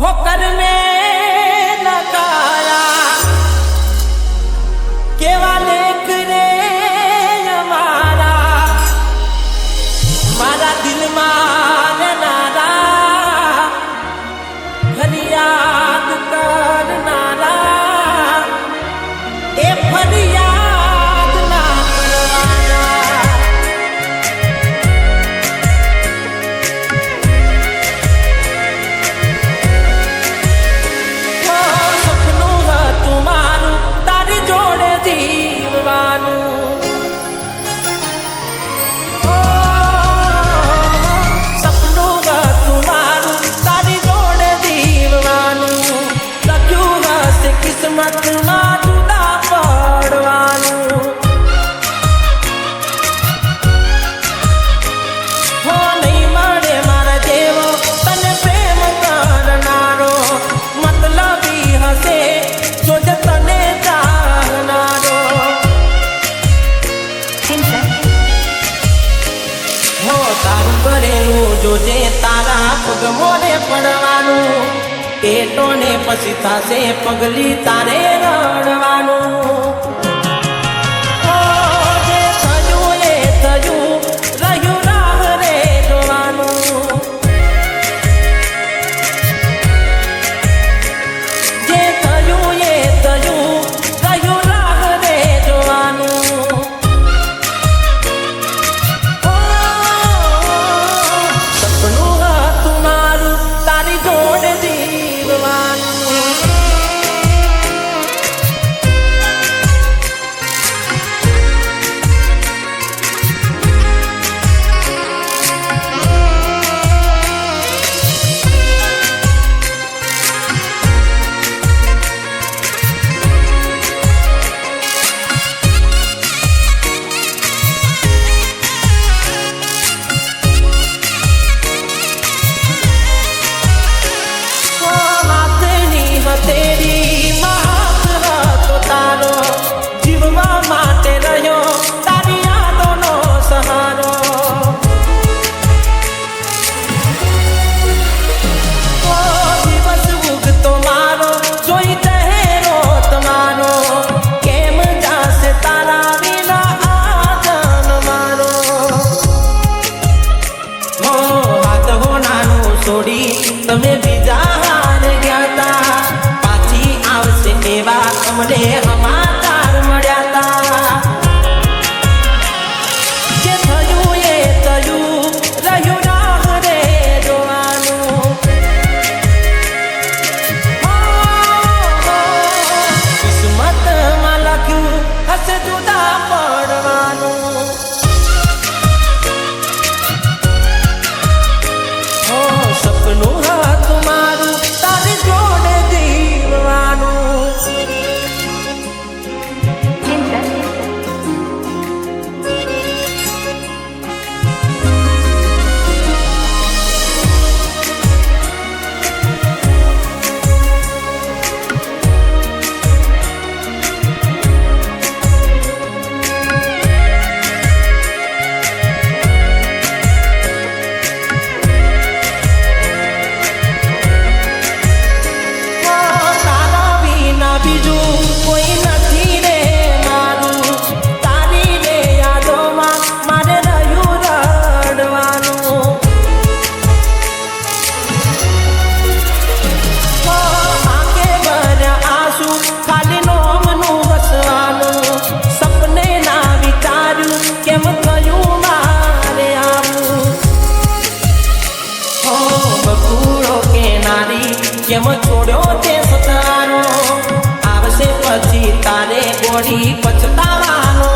होकर में लगाया केवा लेख रे हमारा मारा दिल मान नारा फरियाद करनारा ए फरियाद ना करवाना किस्मत में जुदा पड़वानू हो नहीं मरे मारा जेवो तने प्रेम करनारो मतलबी हसे जो तने चाहनारो हो तारू करेलू जो जे तारा पग मोरे पड़वानू पेटो ने पसी थासे पगली तारे रड़वानू जे थयू ए थयू रह्यू राह रे जोवानू जे थयू ए थयू रह्यू राह रे जोवानू सपनू तुम्हारू तारी जोड़ दी तेरी महक तो तारो जीववा माटे रहो तारी यादों नो सहारो ओ दिवस उग तो मारो जोई चेहरो तुम्हारो केम जासे तारा विना आजन मारो हो हाथ हो नानू सोड़ी तमे बीजा हार गया था एवा अमने समाचार मळ्या ता जे थयू ए थयू रह्यू राह रे जोवानू किस्मत में लख्यू हसे जुदा पड़वानू हो सपनू तुम्हारू तारी जोड़ दीवानू बीजू कोई नहीं रे मारू तारी रे यादो मारे रह्यू रड़वानू आके भर आंसू खाली नोमनू हसवानू सपने ना विचारू केम थयू मारे आवू हो बकूड़ो के नारी केम छोड़ो ते सतारो आवसे पछी तारे गोड़ी पछतावानो